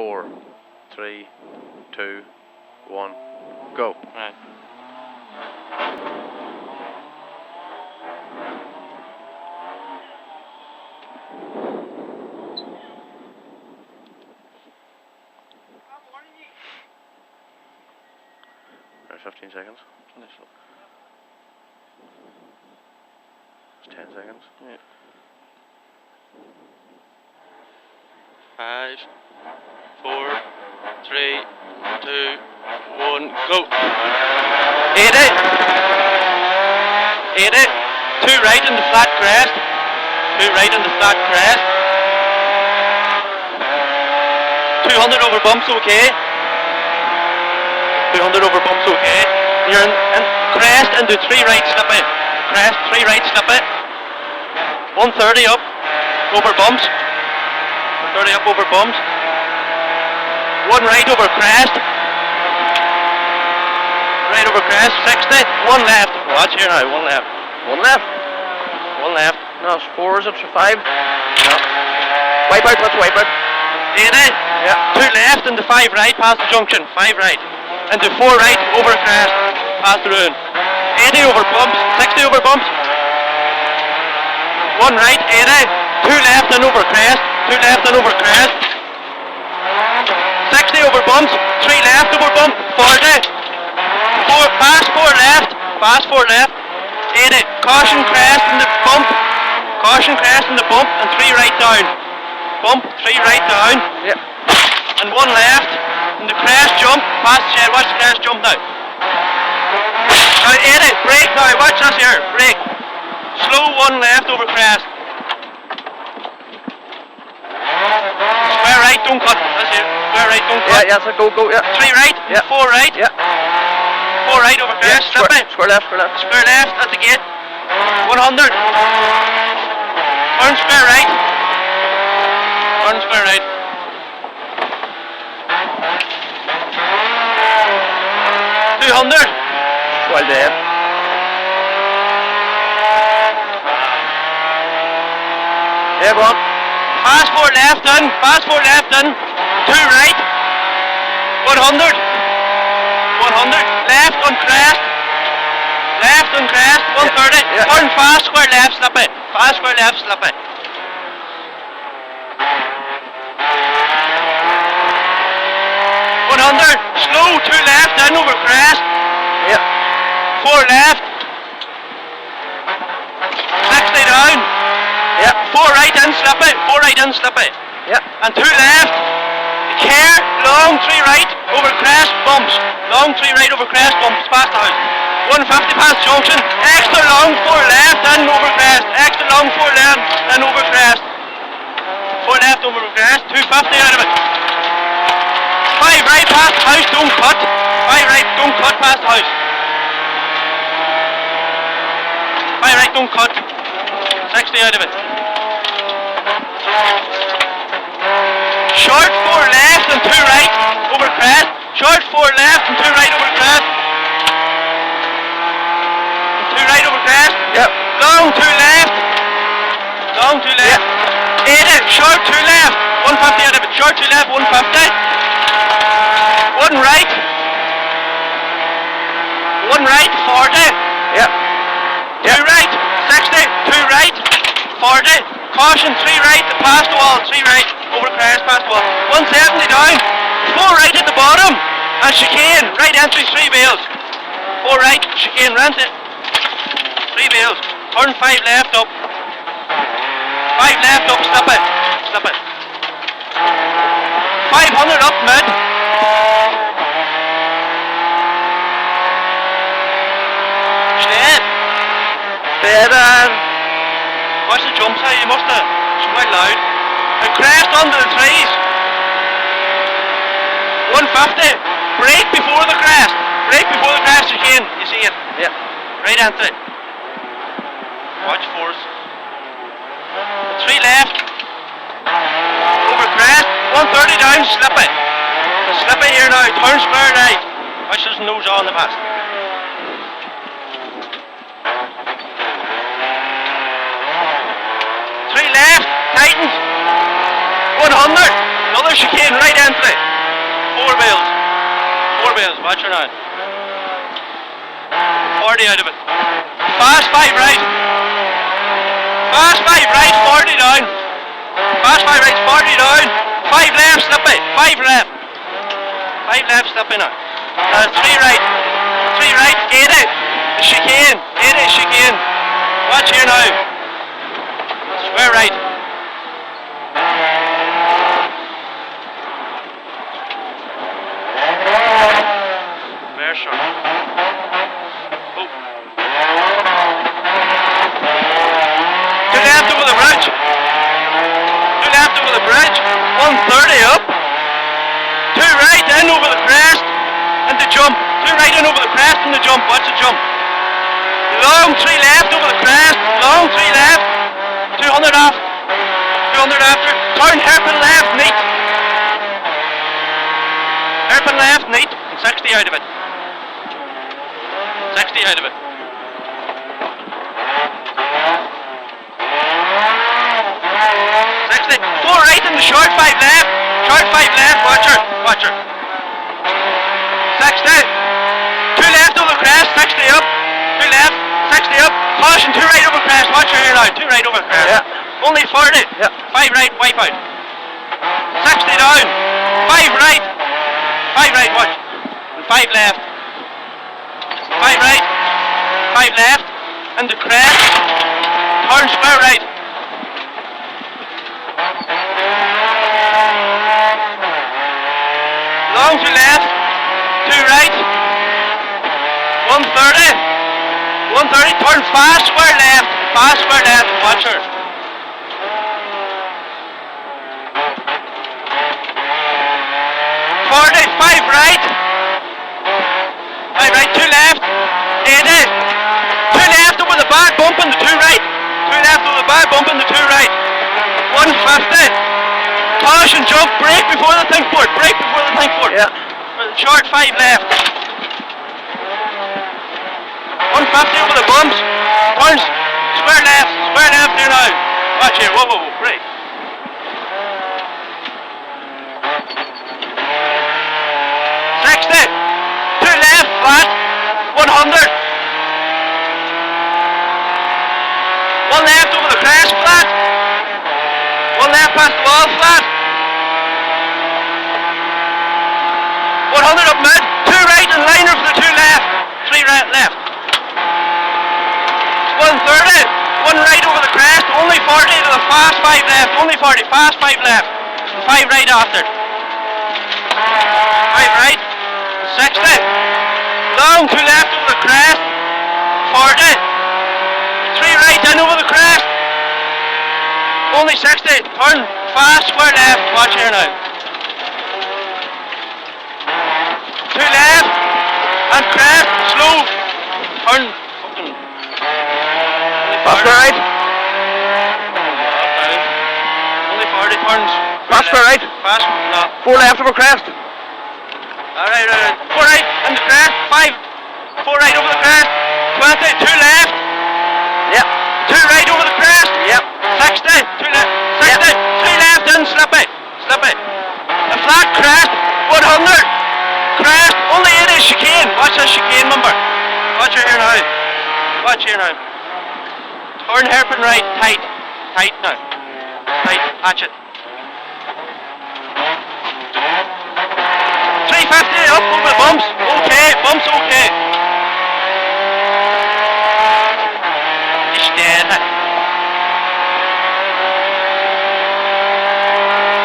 4, 3, 2, 1, go. Right. Right, 15 seconds. It's 10 seconds. Yeah. 5, 4, 3, 2, 1, go. 80. 80. 2 right in the flat crest. 2 right in the flat crest. 200 over bumps, okay. 200 over bumps, okay. You're in crest and do 3 right slip it. Crest, 3 right slip it. 130 up over bumps. 130 up over bumps. 1 right over crest. Right over crest, 60. 1 left. Watch here now, 1 left. 1 left. 1 left. No, it's 4, is it? 5? No. Wipe out, let's wipe out. 80. Yeah. 2 left and the 5 right past the junction. 5 right. And the 4 right over crest past the ruin. 80 over bumps. 60 over bumps. 1 right, 80. 2 left and over crest. 2 left and over crest. 60 over bumps. 3 left over bump. 40. 4 fast 4 left. Fast 4 left. 80. Caution crest in the bump. Caution crest in the bump and 3 right down. Bump, 3 right down. Yep. And 1 left. And the crest jump. Past the shed. Watch the crest jump now. Now 80. Brake now. Watch this here. Brake. Slow 1 left over crest. Square right, don't cut. That's it. Square right, don't cut. Yeah, so go, yeah. 3 right, Yeah. 4 right. Yeah. 4 right over crest, Yeah, slip it. square left, square left. Square left at the gate. 100. Turn square right. Turn square right. 200. Well there. Yeah, go on. Fast 4 left in. Fast 4 left in. 2 right. 100. 100. Left on crest. Left on crest. 130. Yeah. Turn fast square left, slip it. Fast square left, slip it. 100. Slow 2 left in over crest. Yeah. 4 left. 60 down. Yeah. 4 right in, slip it. 4 right in, slip it. Yeah. And 2 left. Care, long 3 right over crest bumps. Long 3 right over crest bumps, past the house. 150 past junction. Extra long 4 left and over crest. Extra long 4 left and over crest. 4 left over crest. 250 out of it. 5 right past the house, don't cut. 5 right, don't cut past the house. 5 right, don't cut. 60 out of it. Short 4 left and 2 right over crest. Short 4 left and 2 right over crest. 2 right over crest. Yep. Long 2 left. Long 2 left. 80. Short 2 left. 150 out of it. Short 2 left. 150. 1 right. 1 right. 40. Yeah. 2 right. 60. 2 right. 40. Caution 3 right. Past the wall. 3 right. Over crest, past the wall. 170 down. 4 right at the bottom. And chicane. Right entry, 3 bales. 4 right. Chicane. Rent it. 3 bales. Turn 5 left up. 5 left up. Slip it. Slip it. 500 up mid. Shed. Shed and... Watch the jumps here. You must have. It's quite loud. And crest under the trees. 150. Brake before the crest. Brake before the crest again. You see it? Yeah. Right entry. Watch force. 3 left. Over crest. 130 down. Slip it. Slip it here now. Turn square right. Watch his nose on the pass. 3 left. Tightens. 100. Another chicane right entry. miles. Watch her now. 40 out of it. Fast 5 right. Fast 5 right, 40 down. Fast 5 right, 40 down. 5 left, slip it. 5 left. 5 left, slip in now. 3 right. 3 right, 80. Chicane. 80, chicane. Watch here now. Square right. Very short. Oh. To left over the bridge. To left over the bridge. 130 up. 2 right in over the crest. And the jump. 2 right in over the crest and the jump. Watch the jump. Long 3 left over the crest. Long 3 left. 200 off. 200 after. Turn hairpin left, neat. Hairpin left, neat. And 60 out of it. 60 out of it. 60. 4 right in the short 5 left. Short 5 left. Watch her. Watch her. 60. 2 left over the crest. 60 up. 2 left. 60 up. Caution. 2 right over crest. Watch her here now. 2 right over crest. Yeah. Only 40. Yeah. 5 right. Wipe out. 60 down. 5 right. 5 right. Watch. And 5 left. 5 right. 5 left. And the crest. Turn square right. Long to left. 2 right. 130. 130. Turn fast square left. Fast square left. Watch her. 40. 5 right. 5 right. 2 left. 80. 2 left over the back bump and the 2 right. 2 left over the back bump and the 2 right. 150. Caution jump. Brake before the think board. Brake before the think board. Yeah. Short 5 left. 150 over the bumps. Turns. Square left. Square left here now. Watch here. Whoa, whoa, whoa. Brake. 60. 2 left. Flat. 100. 1 left over the crest. Flat. 1 left past the wall. Flat. 100 up mid. 2 right and liner for the 2 left. 3 right left. 130. 1 right over the crest. Only 40 to the fast 5 left. Only 40. Fast 5 left. And 5 right after. 5 right. 60. Long 2 left over the crest. 40. 3 right in over the crest. Only 60. Turn fast square left. Watch here now. 2 left. And crest. Slow. Turn. Fucking. Fast right. Only 40 turns. Fast right. Fast. No. 4 left over crest. Alright, right. 4 right and the crest. 5. 4 right over the crest. 20. 2 left. Yep. 2 right over the crest. Yep. 60. 2 left. 60. Yep. 3 left and slip it. Slip it. A flat crest. 100. Crest. Only 80 chicane. Watch that chicane number. Watch her here now. Watch here now. Turn hairpin right. Tight. Tight now. Tight. Hatch it. 350 up over the bumps. Okay. Bumps okay. He's dead.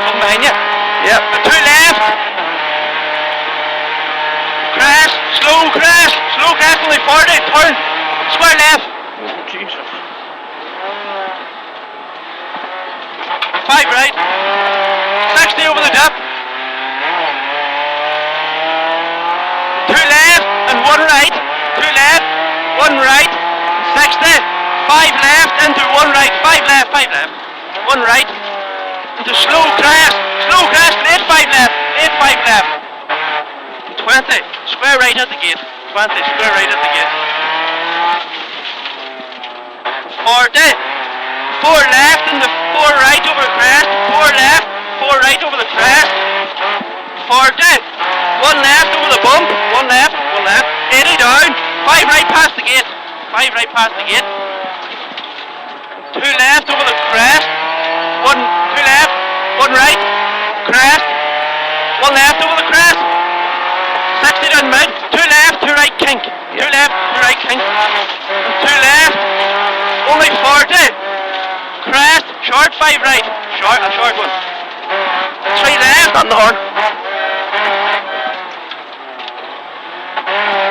Come behind you. Yep. 2 left. Crash. Slow crash. Slow crash. Only 40. Turn. Square left. Oh, Jesus. 5 right. 60 over the dip. 2 left and 1 right. 2 left. 1 right. 60. 5 left into 1 right. 5 left. 5 left. 1 right. Into slow crash. Slow crash. Late 5 left. Late 5 left. 20. Square right at the gate. 20. Square right at the gate. 40. 4 left and the 4 right over the crest. 4 left. 4 right over the crest. 40. 1 left over the bump. 1 left. 80 down. 5 right past the gate. 5 right past the gate. 2 left over the crest. 2 left. 1 right. Crest. 1 left over the crest. 60 down mid. 2 left. 2 right kink. 2 left. 2 right kink. 2 left. Only 40. Crest. Short 5 right. A short one. 3 left. On the horn.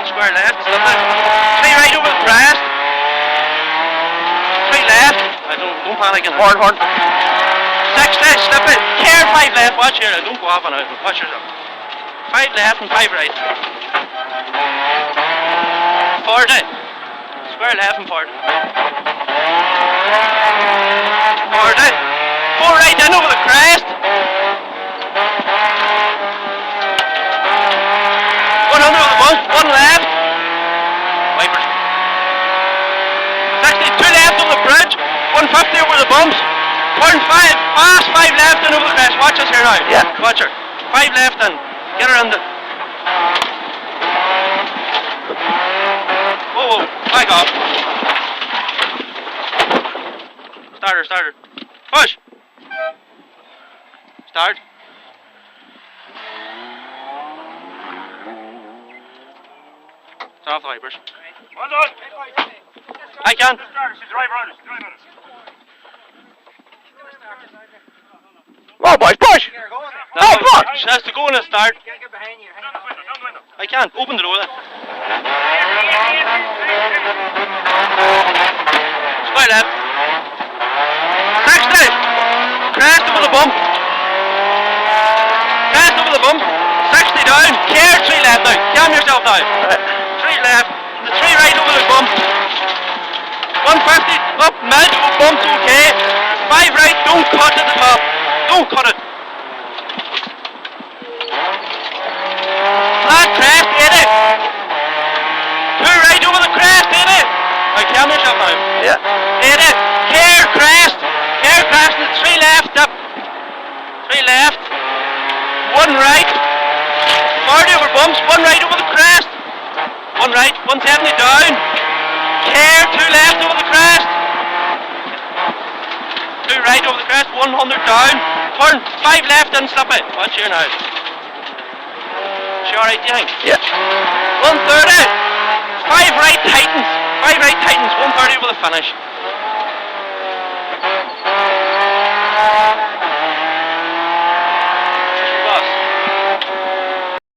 Square left. 3 right over the crest. 3 left. Don't panic in it. Horn. 6 left. Slip it. Care 5 left. Watch here. Don't go off on it. Watch yourself. 5 left and 5 right. 40. Square left and 40. 40. 4 right in over the crest. 100 over the bump. 1 left. Wipers. 60. 2 left over the bridge. 150 over the bumps. Turn 5. Fast 5 left in over the crest. Watch us here now. Yeah. Watch her. 5 left in. Get her in the... Whoa. Back off. Starter. Push. Start. Turn off the wipers. I can. Oh, boys, push! Oh, come on! She has to go in and start. I can't. Open the door then. Square left. 60! Crest over the bump. 60 down. Care 3 left now. Calm yourself now. 3 left. The 3 right over the bump. 150 up mid. Bump's okay. 5 right. Don't cut at the top. Don't cut it. Flat crest, 80. 2 right over the crest, 80. Now calm yourself now. Yeah. 80. Care crest. And 3 left up. 3 left. 1 right. 40 over bumps. 1 right over the crest. 1 right. 170 down. Care 2 left over the crest. 2 right over the crest. 100 down. Turn 5 left and slip it. Watch here now. She alright, do you think? Yeah. 130. 5 right tightens. 5 right tightens. 130 over the finish.